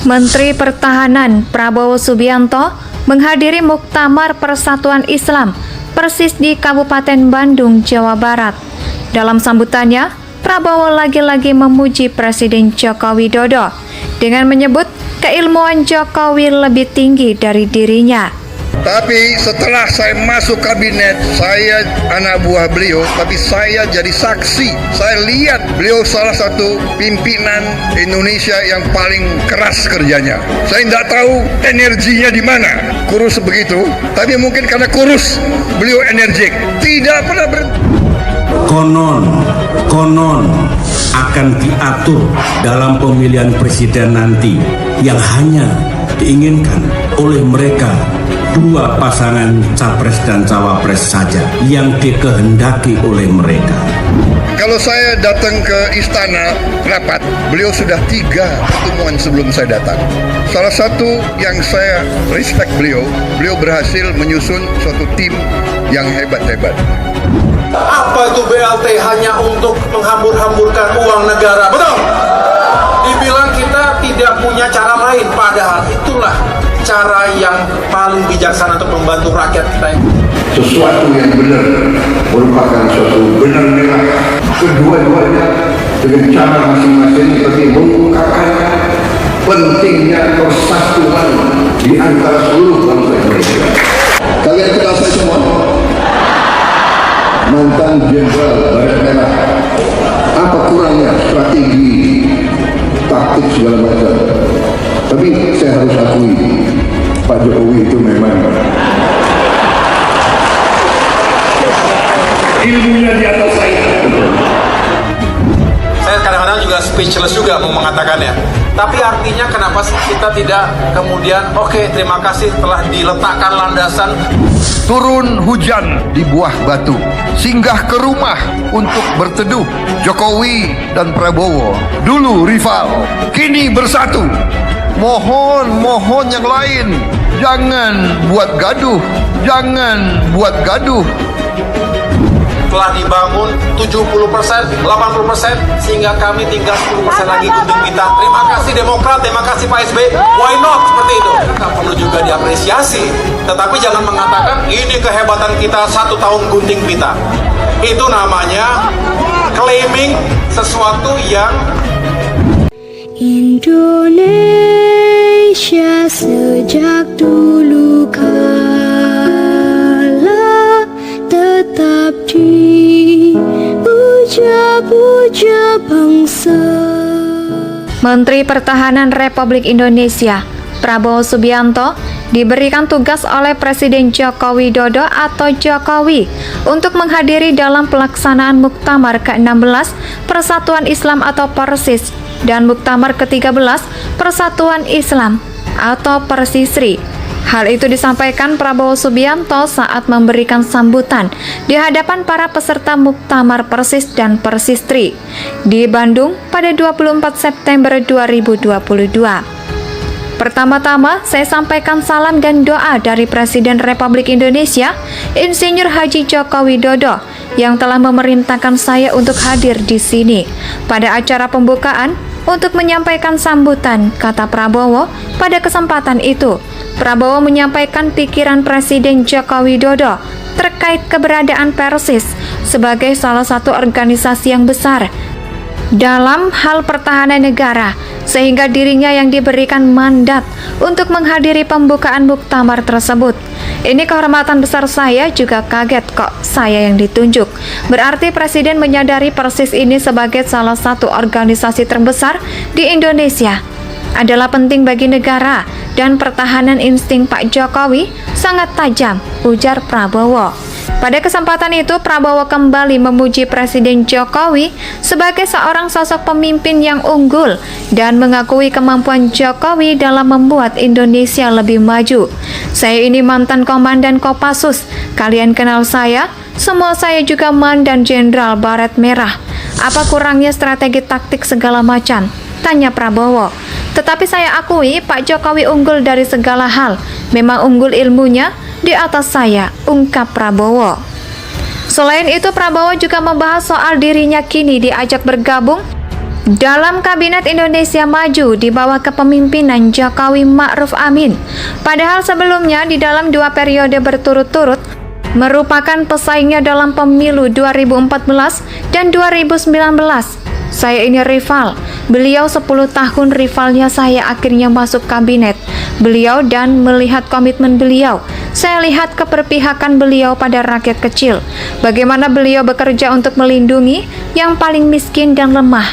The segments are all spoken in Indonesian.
Menteri Pertahanan Prabowo Subianto menghadiri Muktamar Persatuan Islam persis di Kabupaten Bandung, Jawa Barat. Dalam sambutannya, Prabowo lagi-lagi memuji Presiden Joko Widodo dengan menyebut keilmuan Jokowi lebih tinggi dari dirinya. Tapi setelah saya masuk kabinet, saya anak buah beliau, tapi saya jadi saksi. Saya lihat beliau salah satu pimpinan Indonesia yang paling keras kerjanya. Saya tidak tahu energinya di mana, kurus begitu. Tapi mungkin karena kurus, beliau energik, tidak pernah berhenti. Konon akan diatur dalam pemilihan presiden nanti yang hanya diinginkan oleh mereka dua pasangan capres dan cawapres saja yang dikehendaki oleh mereka. Kalau saya datang ke istana rapat, beliau sudah 3 pertemuan sebelum saya datang. Salah satu yang saya respect beliau berhasil menyusun suatu tim yang hebat-hebat. Apa itu BLT hanya untuk menghambur-hamburkan uang negara? Betul? Dibilang kita tidak punya cara lain, padahal itulah cara yang paling bijaksana untuk membantu rakyat kita. Sesuatu yang benar merupakan suatu benar merah. Kedua-duanya dengan cara masing-masing seperti mengungkapkan pentingnya persatuan di antara seluruh bangsa Indonesia. Kalian kenal saya semua? Mantan Jenderal Baret Merah. Apa kurangnya strategi, taktik segala macam. Tapi saya harus akui, Pak Jokowi itu memang ilmunya di atas saya. Saya kadang-kadang juga speechless juga mau mengatakannya. Tapi artinya kenapa sih kita tidak kemudian oke, terima kasih telah diletakkan landasan. Turun hujan di buah batu, singgah ke rumah untuk berteduh. Jokowi dan Prabowo dulu rival, kini bersatu. Mohon yang lain, jangan buat gaduh, Telah dibangun 70%, 80%, sehingga kami tinggal 10% lagi gunting kita. Terima kasih Demokrat, terima kasih Pak SBY. Why not? Seperti itu. Kita perlu juga diapresiasi. Tetapi jangan mengatakan ini kehebatan kita 1 tahun gunting pita. Itu namanya claiming sesuatu yang Indonesia sejak dulu kala tetap dipuja-puja bangsa. Menteri Pertahanan Republik Indonesia Prabowo Subianto diberikan tugas oleh Presiden Joko Widodo atau Jokowi untuk menghadiri dalam pelaksanaan Muktamar ke-16 Persatuan Islam atau Persis dan Muktamar ke-13 Persatuan Islam atau Persisri. Hal itu disampaikan Prabowo Subianto saat memberikan sambutan di hadapan para peserta Muktamar Persis dan Persistri di Bandung pada 24 September 2022. Pertama-tama, saya sampaikan salam dan doa dari Presiden Republik Indonesia, Insinyur Haji Joko Widodo, yang telah memerintahkan saya untuk hadir di sini pada acara pembukaan untuk menyampaikan sambutan, kata Prabowo. Pada kesempatan itu, Prabowo menyampaikan pikiran Presiden Joko Widodo terkait keberadaan Persis sebagai salah satu organisasi yang besar dalam hal pertahanan negara, sehingga dirinya yang diberikan mandat untuk menghadiri pembukaan muktamar tersebut. Ini kehormatan besar, saya juga kaget kok saya yang ditunjuk. Berarti Presiden menyadari Persis ini sebagai salah satu organisasi terbesar di Indonesia adalah penting bagi negara dan pertahanan. Insting Pak Jokowi sangat tajam, ujar Prabowo. Pada kesempatan itu, Prabowo kembali memuji Presiden Jokowi sebagai seorang sosok pemimpin yang unggul dan mengakui kemampuan Jokowi dalam membuat Indonesia lebih maju. Saya ini mantan komandan Kopassus, kalian kenal saya, semua saya juga mantan Jenderal Baret Merah. Apa kurangnya strategi taktik segala macam? Tanya Prabowo. Tetapi saya akui Pak Jokowi unggul dari segala hal, memang unggul ilmunya di atas saya, ungkap Prabowo. Selain itu, Prabowo juga membahas soal dirinya kini diajak bergabung dalam Kabinet Indonesia Maju di bawah kepemimpinan Jokowi Ma'ruf Amin. Padahal sebelumnya di dalam 2 periode berturut-turut merupakan pesaingnya dalam pemilu 2014 dan 2019. Saya ini rival. Beliau 10 tahun rivalnya, saya akhirnya masuk kabinet beliau dan melihat komitmen beliau. Saya lihat keberpihakan beliau pada rakyat kecil. Bagaimana beliau bekerja untuk melindungi yang paling miskin dan lemah.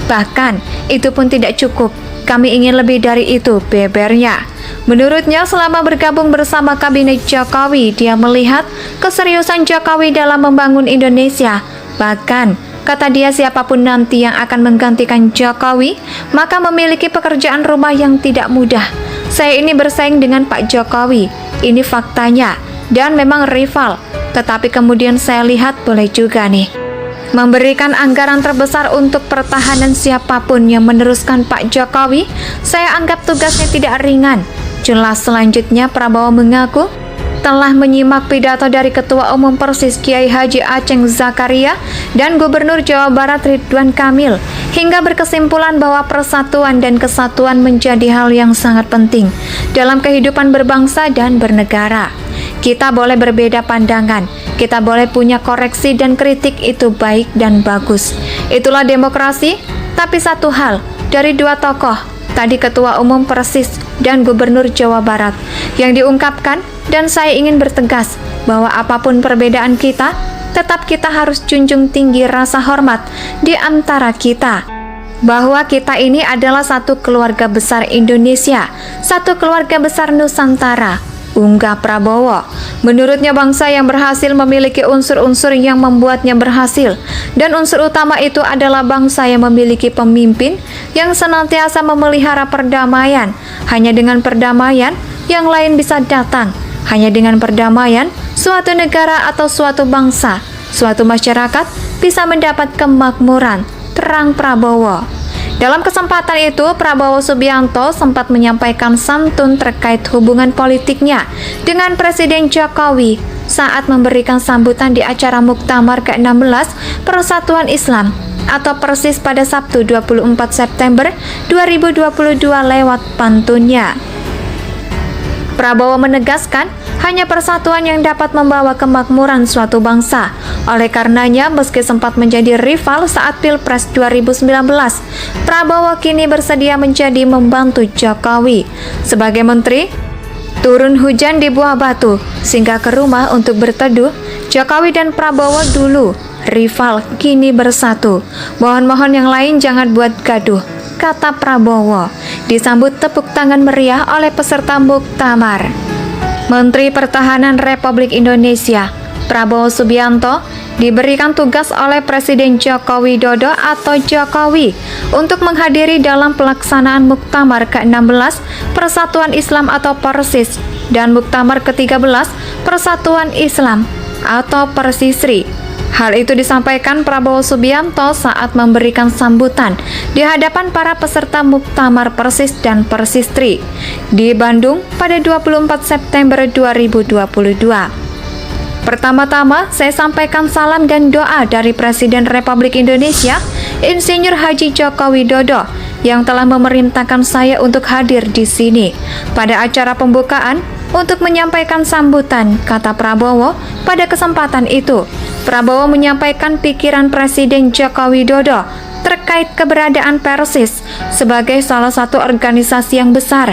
Bahkan, itu pun tidak cukup. Kami ingin lebih dari itu, bebernya. Menurutnya, selama bergabung bersama Kabinet Jokowi, dia melihat keseriusan Jokowi dalam membangun Indonesia. Bahkan, kata dia, siapapun nanti yang akan menggantikan Jokowi, maka memiliki pekerjaan rumah yang tidak mudah. Saya ini bersaing dengan Pak Jokowi. Ini faktanya. Dan memang rival. Tetapi kemudian saya lihat boleh juga nih memberikan anggaran terbesar untuk pertahanan siapapun yang meneruskan Pak Jokowi. Saya anggap tugasnya tidak ringan. Jelas selanjutnya Prabowo mengaku telah menyimak pidato dari Ketua Umum Persis Kiai Haji Aceng Zakaria dan Gubernur Jawa Barat Ridwan Kamil, hingga berkesimpulan bahwa persatuan dan kesatuan menjadi hal yang sangat penting dalam kehidupan berbangsa dan bernegara. Kita boleh berbeda pandangan, kita boleh punya koreksi dan kritik, itu baik dan bagus. Itulah demokrasi. Tapi satu hal, dari 2 tokoh, tadi Ketua Umum Persis dan Gubernur Jawa Barat, yang diungkapkan, dan saya ingin bertegas bahwa apapun perbedaan kita, tetap kita harus junjung tinggi rasa hormat di antara kita. Bahwa kita ini adalah satu keluarga besar Indonesia, satu keluarga besar Nusantara, unggah Prabowo. Menurutnya bangsa yang berhasil memiliki unsur-unsur yang membuatnya berhasil, dan unsur utama itu adalah bangsa yang memiliki pemimpin yang senantiasa memelihara perdamaian. Hanya dengan perdamaian yang lain bisa datang. Hanya dengan perdamaian suatu negara atau suatu bangsa, suatu masyarakat bisa mendapat kemakmuran, terang Prabowo. Dalam kesempatan itu, Prabowo Subianto sempat menyampaikan santun terkait hubungan politiknya dengan Presiden Jokowi saat memberikan sambutan di acara Muktamar ke-16 Persatuan Islam atau Persis pada Sabtu 24 September 2022 lewat pantunnya. Prabowo menegaskan hanya persatuan yang dapat membawa kemakmuran suatu bangsa. Oleh karenanya, meski sempat menjadi rival saat Pilpres 2019, Prabowo kini bersedia menjadi membantu Jokowi. Sebagai menteri, turun hujan di Buah Batu, singgah ke rumah untuk berteduh. Jokowi dan Prabowo dulu rival, kini bersatu. Mohon-mohon yang lain jangan buat gaduh, kata Prabowo. Disambut tepuk tangan meriah oleh peserta muktamar. Menteri Pertahanan Republik Indonesia Prabowo Subianto diberikan tugas oleh Presiden Joko Widodo atau Jokowi untuk menghadiri dalam pelaksanaan Muktamar ke-16 Persatuan Islam atau Persis dan Muktamar ke-13 Persatuan Islam atau Persisri. Hal itu disampaikan Prabowo Subianto saat memberikan sambutan di hadapan para peserta Muktamar Persis dan Persistri di Bandung pada 24 September 2022. Pertama-tama, saya sampaikan salam dan doa dari Presiden Republik Indonesia, Insinyur Haji Joko Widodo, yang telah memerintahkan saya untuk hadir di sini pada acara pembukaan untuk menyampaikan sambutan, kata Prabowo pada kesempatan itu. Prabowo menyampaikan pikiran Presiden Joko Widodo terkait keberadaan Persis sebagai salah satu organisasi yang besar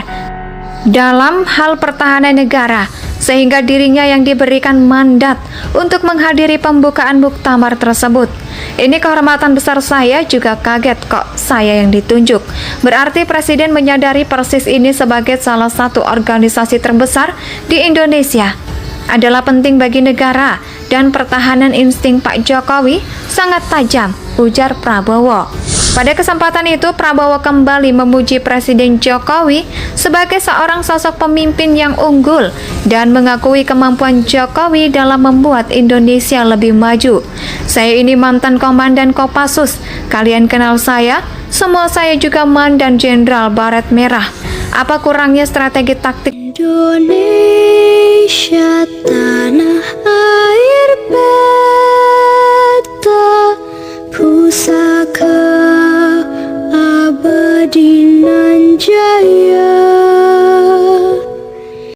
dalam hal pertahanan negara, sehingga dirinya yang diberikan mandat untuk menghadiri pembukaan muktamar tersebut. Ini kehormatan besar, saya juga kaget kok saya yang ditunjuk. Berarti Presiden menyadari Persis ini sebagai salah satu organisasi terbesar di Indonesia adalah penting bagi negara, dan pertahanan insting Pak Jokowi sangat tajam, ujar Prabowo. Pada kesempatan itu, Prabowo kembali memuji Presiden Jokowi sebagai seorang sosok pemimpin yang unggul dan mengakui kemampuan Jokowi dalam membuat Indonesia lebih maju. Saya ini mantan komandan Kopassus, kalian kenal saya, semua saya juga mantan Jenderal Baret Merah. Apa kurangnya strategi taktik Indonesia tanah air beta pusaka jaya.